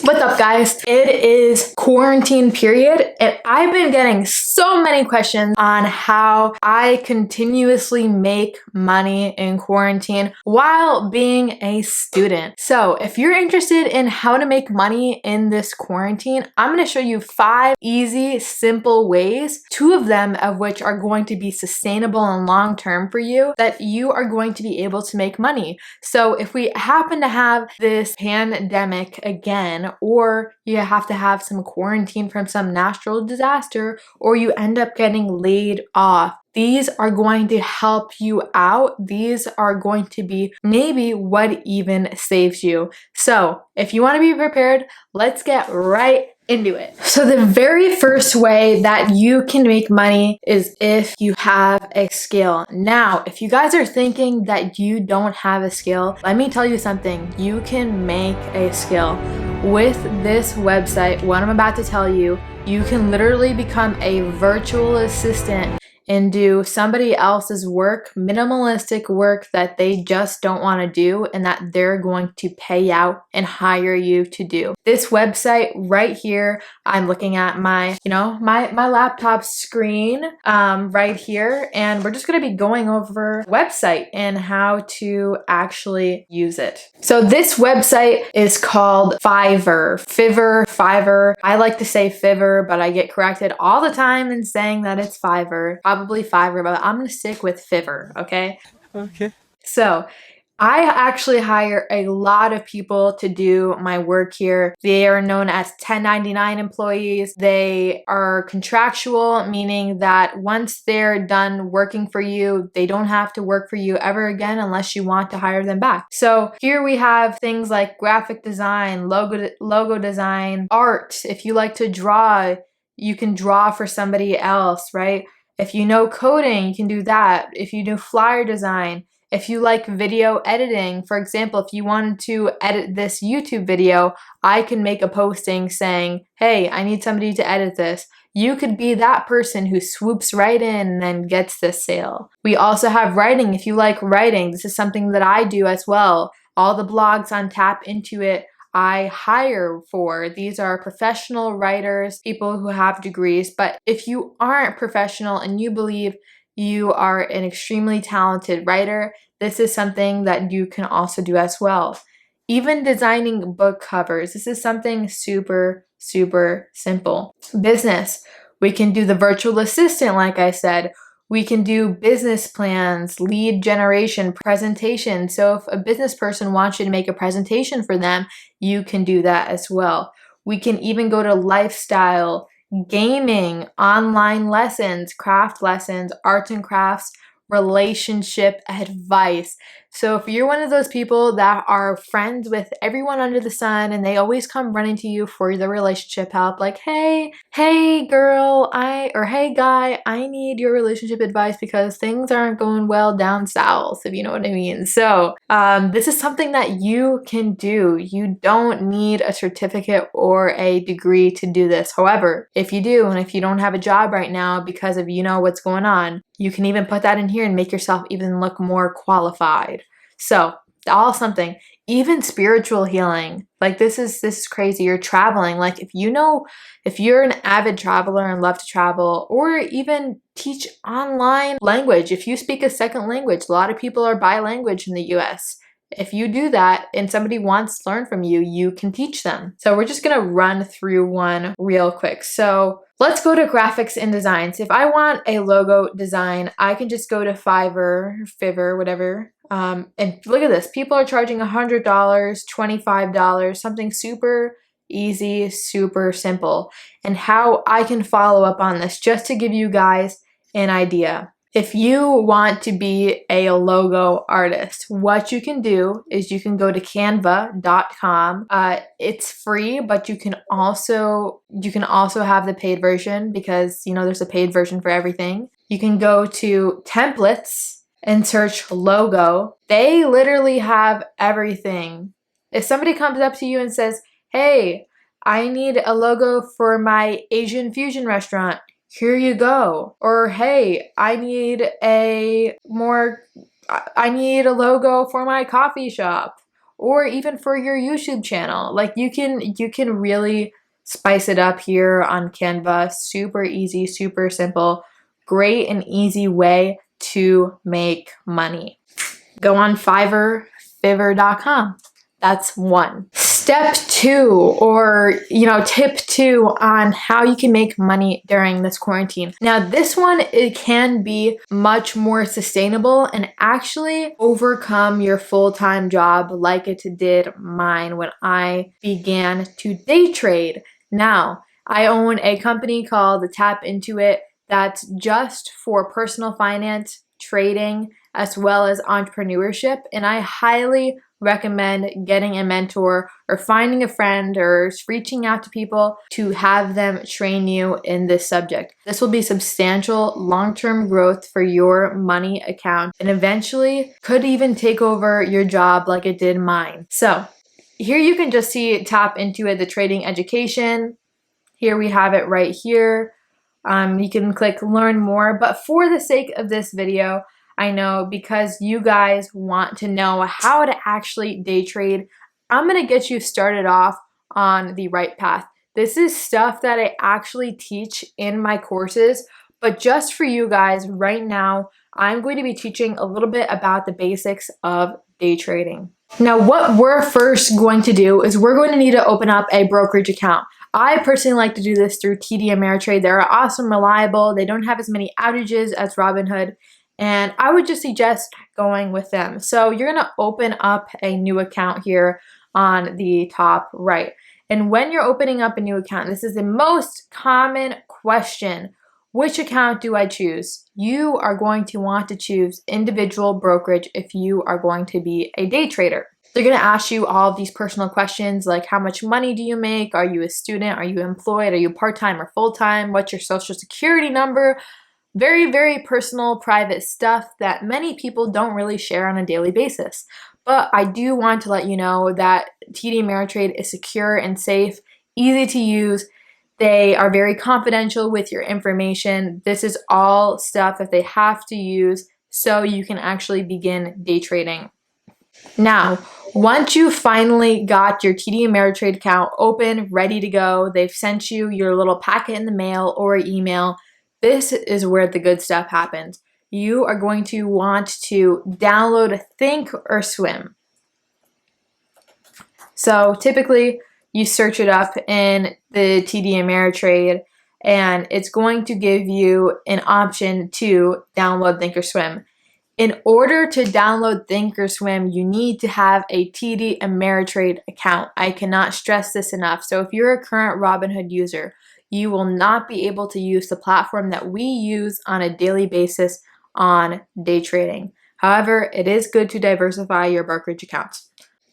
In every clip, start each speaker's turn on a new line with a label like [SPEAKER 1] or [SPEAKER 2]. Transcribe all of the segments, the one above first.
[SPEAKER 1] What's up, guys? It is quarantine period, and I've been getting so many questions on how I continuously make money in quarantine while being a student. So if you're interested in how to make money in this quarantine, I'm going to show you 5 easy, simple ways, 2 of them of which are going to be sustainable and long-term for you, that you are going to be able to make money. So if we happen to have this pandemic again, or you have to have some quarantine from some natural disaster, or you end up getting laid off, these are going to help you out. These are going to be maybe what even saves you. So if you want to be prepared, let's get right into it. So the very first way that you can make money is if you have a skill. Now, if you guys are thinking that you don't have a skill, let me tell you something. You can make a skill. With this website, what I'm about to tell you, you can literally become a virtual assistant and do somebody else's work, minimalistic work that they just don't want to do and that they're going to pay out and hire you to do. This website right here, I'm looking at my laptop screen right here, and we're just going to be going over the website and how to actually use it. So this website is called Fiverr. Fiverr. I like to say Fiverr, but I get corrected all the time in saying that it's Fiverr. Probably Fiverr, but I'm gonna stick with Fiverr, okay?
[SPEAKER 2] Okay.
[SPEAKER 1] So I actually hire a lot of people to do my work here. They are known as 1099 employees. They are contractual, meaning that once they're done working for you, they don't have to work for you ever again unless you want to hire them back. So here we have things like graphic design, logo design, art. If you like to draw, you can draw for somebody else, right? If you know coding, you can do that. If you do flyer design, if you like video editing, for example, if you wanted to edit this YouTube video, I can make a posting saying, hey, I need somebody to edit this. You could be that person who swoops right in and then gets this sale. We also have writing. If you like writing, this is something that I do as well. All the blogs on Tap INTUIT I hire for. These are professional writers, people who have degrees. But if you aren't professional and you believe you are an extremely talented writer, this is something that you can also do as well. Even designing book covers. This is something super, super simple. Business. We can do the virtual assistant, like I said. We can do business plans, lead generation, presentation. So if a business person wants you to make a presentation for them, you can do that as well. We can even go to lifestyle, gaming, online lessons, craft lessons, arts and crafts, relationship advice. So if you're one of those people that are friends with everyone under the sun and they always come running to you for the relationship help, like, hey girl, hey guy, I need your relationship advice because things aren't going well down south, if you know what I mean. So this is something that you can do. You don't need a certificate or a degree to do this. However, if you do, and if you don't have a job right now because of what's going on, you can even put that in here and make yourself even look more qualified. So, all something. Even spiritual healing. Like this is crazy. You're traveling. Like if you're an avid traveler and love to travel, or even teach online language. If you speak a second language, a lot of people are bilanguage in the US. If you do that and somebody wants to learn from you, you can teach them. So we're just going to run through one real quick. So let's go to graphics and designs. If I want a logo design, I can just go to Fiverr, whatever. And look at this. People are charging $100, $25, something super easy, super simple. And how I can follow up on this, just to give you guys an idea. If you want to be a logo artist, what you can do is you can go to canva.com. It's free, but you can also have the paid version because, there's a paid version for everything. You can go to templates and search logo. They literally have everything. If somebody comes up to you and says, hey, I need a logo for my Asian fusion restaurant, here you go. Or, hey, I need a logo for my coffee shop. or even for your YouTube channel. Like you can really spice it up here on Canva. Super easy, super simple, great and easy way to make money. Go on Fiverr, Fiverr.com. That's one. Step two, or tip two on how you can make money during this quarantine. Now this one, it can be much more sustainable and actually overcome your full-time job like it did mine when I began to day trade. Now, I own a company called INTUIT that's just for personal finance, trading, as well as entrepreneurship, and I highly recommend getting a mentor or finding a friend or reaching out to people to have them train you in this subject. This will be substantial long-term growth for your money account and eventually could even take over your job like it did mine. So here you can just see tap into it, the trading education. Here we have it right here. You can click learn more, but for the sake of this video, I know because you guys want to know how to actually day trade, I'm going to get you started off on the right path. This is stuff that I actually teach in my courses, but just for you guys right now, I'm going to be teaching a little bit about the basics of day trading. Now, what we're first going to do is we're going to need to open up a brokerage account. I personally like to do this through TD Ameritrade. They're awesome, reliable. They don't have as many outages as Robinhood. And I would just suggest going with them. So you're going to open up a new account here on the top right. And when you're opening up a new account, this is the most common question. Which account do I choose? You are going to want to choose individual brokerage if you are going to be a day trader. They're going to ask you all of these personal questions like how much money do you make? Are you a student? Are you employed? Are you part-time or full-time? What's your social security number? Very, very personal, private stuff that many people don't really share on a daily basis. But I do want to let you know that TD Ameritrade is secure and safe, easy to use. They are very confidential with your information. This is all stuff that they have to use so you can actually begin day trading. Now, once you finally got your TD Ameritrade account open, ready to go, they've sent you your little packet in the mail or email. This is where the good stuff happens. You are going to want to download Thinkorswim. So typically you search it up in the TD Ameritrade and it's going to give you an option to download Thinkorswim. In order to download Thinkorswim, you need to have a TD Ameritrade account. I cannot stress this enough. So if you're a current Robinhood user, you will not be able to use the platform that we use on a daily basis on day trading. However, it is good to diversify your brokerage accounts.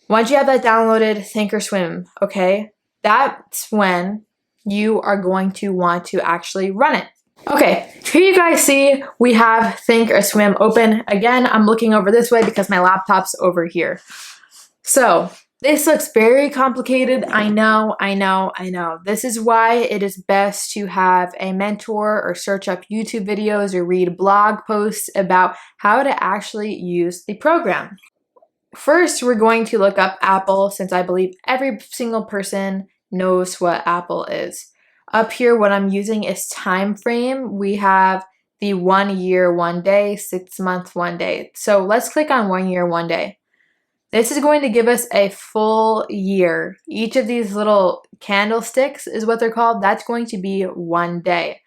[SPEAKER 1] Once you have that downloaded, Thinkorswim, okay, that's when you are going to want to actually run it. Okay, here you guys see we have Thinkorswim open. Again, I'm looking over this way because my laptop's over here. So this looks very complicated. I know. This is why it is best to have a mentor or search up YouTube videos or read blog posts about how to actually use the program. First, we're going to look up Apple since I believe every single person knows what Apple is. Up here, what I'm using is time frame. We have the 1 year, 1 day, 6 months, 1 day. So let's click on 1 year, 1 day. This is going to give us a full year. Each of these little candlesticks is what they're called. That's going to be 1 day.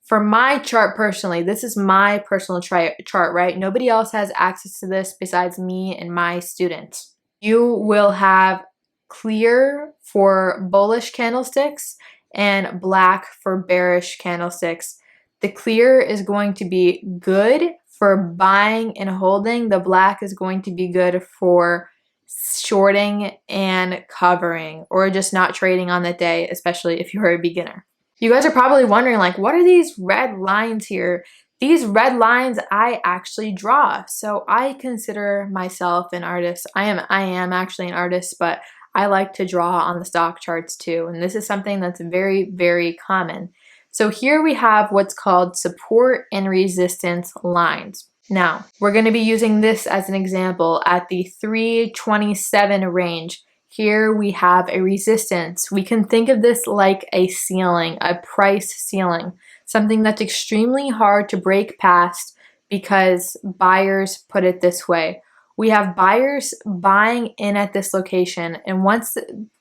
[SPEAKER 1] For my chart personally, this is my personal chart, right? Nobody else has access to this besides me and my students. You will have clear for bullish candlesticks and black for bearish candlesticks. The clear is going to be good for buying and holding. The black is going to be good for shorting and covering, or just not trading on that day, especially if you're a beginner. You guys are probably wondering, like, what are these red lines here? These red lines I actually draw. So I consider myself an artist. I am actually an artist, but I like to draw on the stock charts too. And this is something that's very, very common. So here we have what's called support and resistance lines. Now, we're going to be using this as an example at the 327 range. Here we have a resistance. We can think of this like a ceiling, a price ceiling, something that's extremely hard to break past because buyers put it this way. We have buyers buying in at this location, and once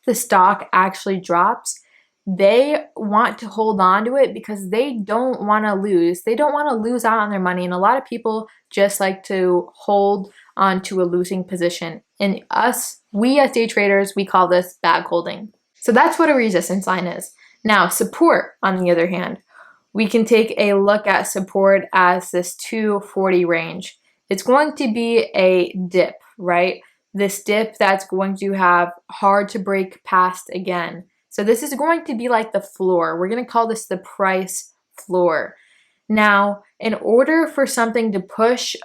[SPEAKER 1] the stock actually drops, they want to hold on to it because they don't want to lose. They don't want to lose out on their money, and a lot of people just like to hold onto a losing position. And we as day traders, we call this bag holding. So that's what a resistance line is. Now, support, on the other hand, we can take a look at support as this 240 range. It's going to be a dip, right? This dip that's going to have hard to break past again. So this is going to be like the floor. We're going to call this the price floor. Now, in order for something to push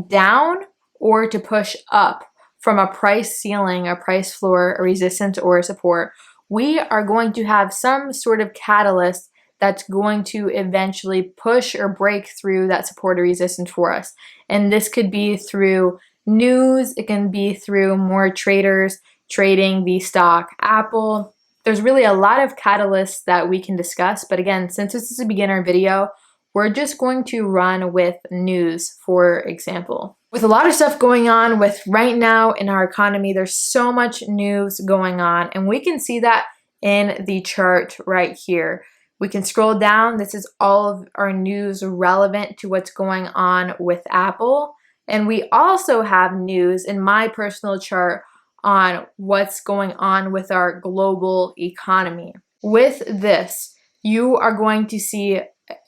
[SPEAKER 1] down or to push up from a price ceiling, a price floor, a resistance, or a support, we are going to have some sort of catalyst that's going to eventually push or break through that support or resistance for us. And this could be through news. It can be through more traders trading the stock Apple. There's really a lot of catalysts that we can discuss, but again, since this is a beginner video, we're just going to run with news, for example. With a lot of stuff going on with right now in our economy, there's so much news going on, and we can see that in the chart right here. We can scroll down. This is all of our news relevant to what's going on with Apple. And we also have news in my personal chart on what's going on with our global economy. With this, you are going to see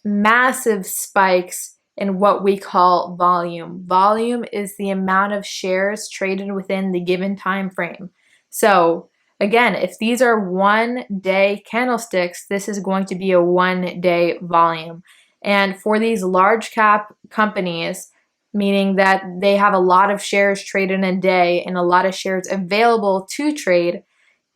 [SPEAKER 1] massive spikes in what we call volume. Volume is the amount of shares traded within the given time frame. So again, if these are 1 day candlesticks, this is going to be a 1 day volume. And for these large cap companies, meaning that they have a lot of shares traded in a day and a lot of shares available to trade,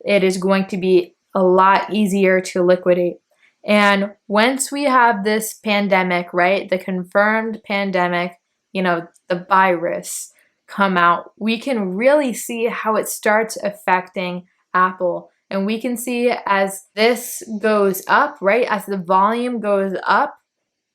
[SPEAKER 1] it is going to be a lot easier to liquidate. And once we have this pandemic, right, the confirmed pandemic, the virus come out, we can really see how it starts affecting Apple. And we can see as this goes up, right, as the volume goes up,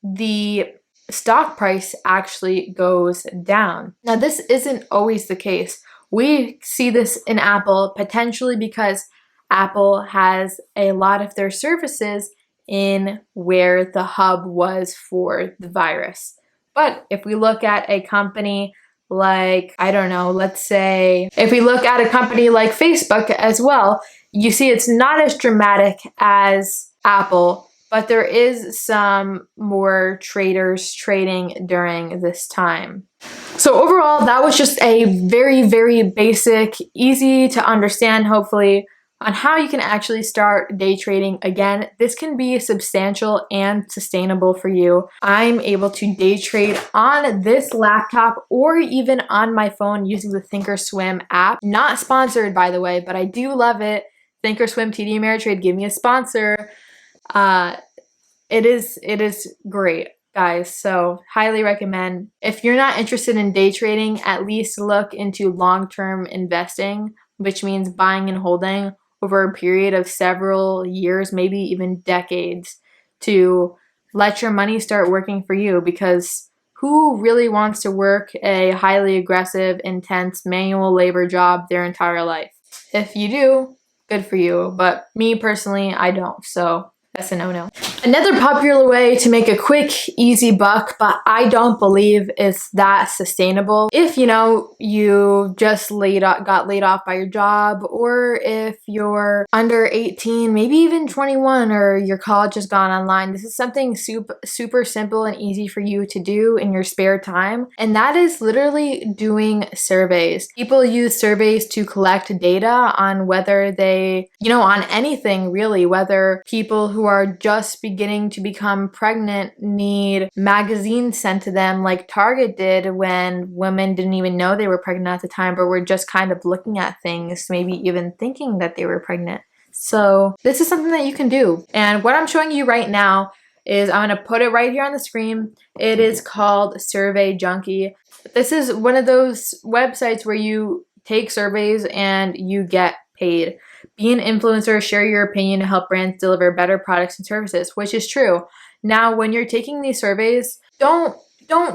[SPEAKER 1] the stock price actually goes down. Now, this isn't always the case. We see this in Apple potentially because Apple has a lot of their services in where the hub was for the virus. But if we look at a company like, I don't know, let's say, if we look at a company like Facebook as well, you see it's not as dramatic as Apple, but there is some more traders trading during this time. So overall, that was just a very, very basic, easy to understand, hopefully, on how you can actually start day trading. Again, this can be substantial and sustainable for you. I'm able to day trade on this laptop or even on my phone using the Thinkorswim app. Not sponsored, by the way, but I do love it. Thinkorswim, TD Ameritrade, give me a sponsor. It is great, guys. So highly recommend. If you're not interested in day trading, at least look into long-term investing, which means buying and holding over a period of several years, maybe even decades, to let your money start working for you, because who really wants to work a highly aggressive, intense manual labor job their entire life? If you do, good for you. But me personally, I don't. So that's a no-no. Another popular way to make a quick, easy buck, but I don't believe it's that sustainable. If you just got laid off by your job, or if you're under 18, maybe even 21, or your college has gone online, this is something super simple and easy for you to do in your spare time. And that is literally doing surveys. People use surveys to collect data on whether they, on anything really, whether people who are just beginning to become pregnant need magazines sent to them like Target did when women didn't even know they were pregnant at the time, but were just kind of looking at things, maybe even thinking that they were pregnant. So this is something that you can do. And what I'm showing you right now is I'm going to put it right here on the screen. It is called Survey Junkie. This is one of those websites where you take surveys and you get paid. Be an influencer, share your opinion to help brands deliver better products and services, which is true. Now, when you're taking these surveys, don't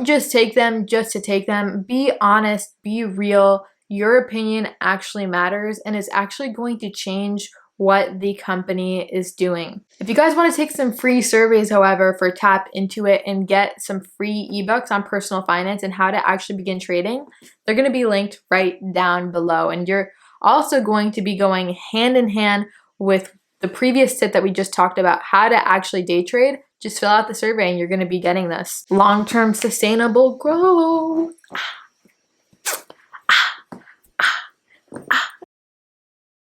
[SPEAKER 1] just take them just to take them. Be honest, be real. Your opinion actually matters and is actually going to change what the company is doing. If you guys want to take some free surveys, however, for Tap Intuit and get some free ebooks on personal finance and how to actually begin trading, they're going to be linked right down below. And you're also going to be going hand in hand with the previous tip that we just talked about, how to actually day trade. Just fill out the survey and you're going to be getting this. Long-term sustainable growth.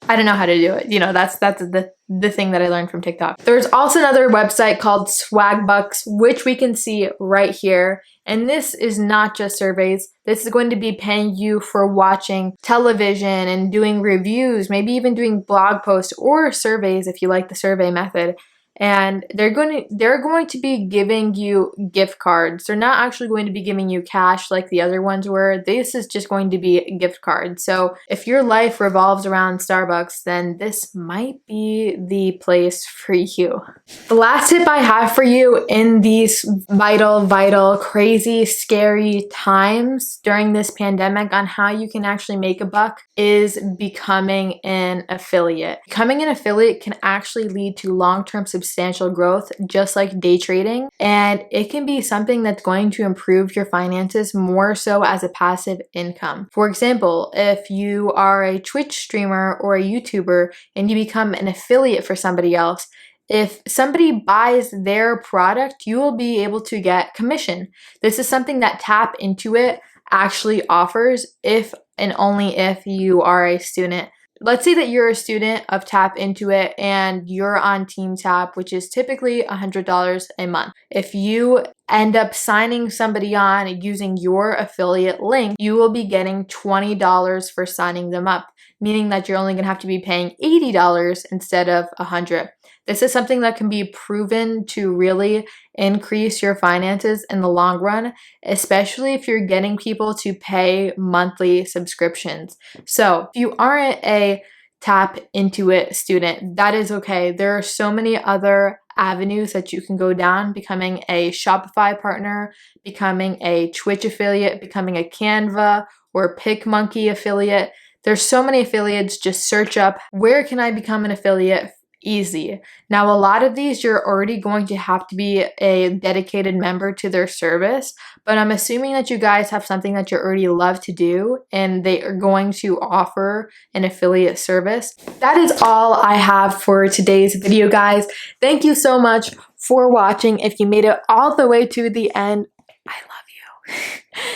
[SPEAKER 1] I don't know how to do it. You know, that's the thing that I learned from TikTok. There's also another website called Swagbucks, which we can see right here. And this is not just surveys. This is going to be paying you for watching television and doing reviews, maybe even doing blog posts or surveys if you like the survey method. And they're going to be giving you gift cards. They're not actually going to be giving you cash like the other ones were. This is just going to be a gift card. So if your life revolves around Starbucks, then this might be the place for you. The last tip I have for you in these vital, crazy, scary times during this pandemic on how you can actually make a buck is becoming an affiliate. Becoming an affiliate can actually lead to long-term substantial growth, just like day trading, and it can be something that's going to improve your finances more so as a passive income. For example, if you are a Twitch streamer or a YouTuber and you become an affiliate for somebody else, if somebody buys their product, you will be able to get commission. This is something that Tap Intuit actually offers if and only if you are a student. Let's say that you're a student of Tap Intuit and you're on Team Tap, which is typically $100 a month. If you end up signing somebody on using your affiliate link, you will be getting $20 for signing them up, meaning that you're only going to have to be paying $80 instead of $100. This is something that can be proven to really increase your finances in the long run, especially if you're getting people to pay monthly subscriptions. So if you aren't a Tap Intuit student, that is okay. There are so many other avenues that you can go down, becoming a Shopify partner, becoming a Twitch affiliate, becoming a Canva or PicMonkey affiliate. There's so many affiliates. Just search up, where can I become an affiliate? Easy. Now, a lot of these, you're already going to have to be a dedicated member to their service, but I'm assuming that you guys have something that you already love to do and they are going to offer an affiliate service. That is all I have for today's video, guys. Thank you so much for watching. If you made it all the way to the end, I love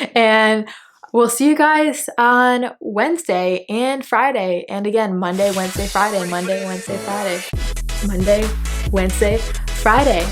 [SPEAKER 1] you. And we'll see you guys on Wednesday and Friday. And again, Monday, Wednesday, Friday, Monday, Wednesday, Friday, Monday, Wednesday, Friday.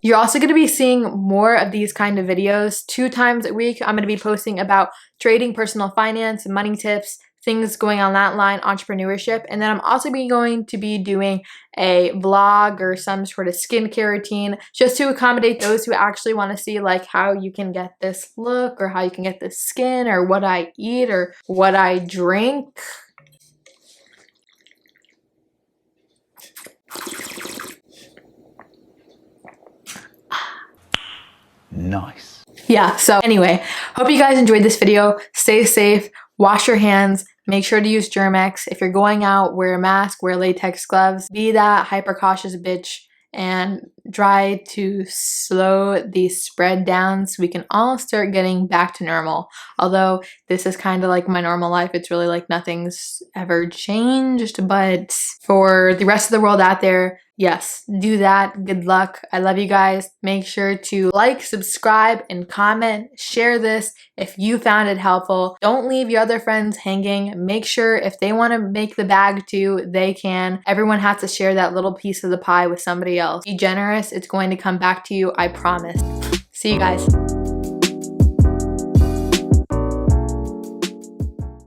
[SPEAKER 1] You're also going to be seeing more of these kind of videos 2 times a week. I'm going to be posting about trading, personal finance, money tips, things going on that line, entrepreneurship. And then I'm also going to be doing a vlog or some sort of skincare routine just to accommodate those who actually want to see like how you can get this look or how you can get this skin or what I eat or what I drink.
[SPEAKER 2] Nice.
[SPEAKER 1] Yeah, so anyway, hope you guys enjoyed this video. Stay safe, wash your hands, make sure to use Germ-X. If you're going out, wear a mask, wear latex gloves, be that hyper cautious bitch and try to slow the spread down so we can all start getting back to normal. Although this is kind of like my normal life, it's really like nothing's ever changed, but for the rest of the world out there, yes, do that. Good luck. I love you guys. Make sure to like, subscribe, and comment. Share this if you found it helpful. Don't leave your other friends hanging. Make sure if they want to make the bag too, they can. Everyone has to share that little piece of the pie with somebody else. Be generous. It's going to come back to you. I promise. See you guys.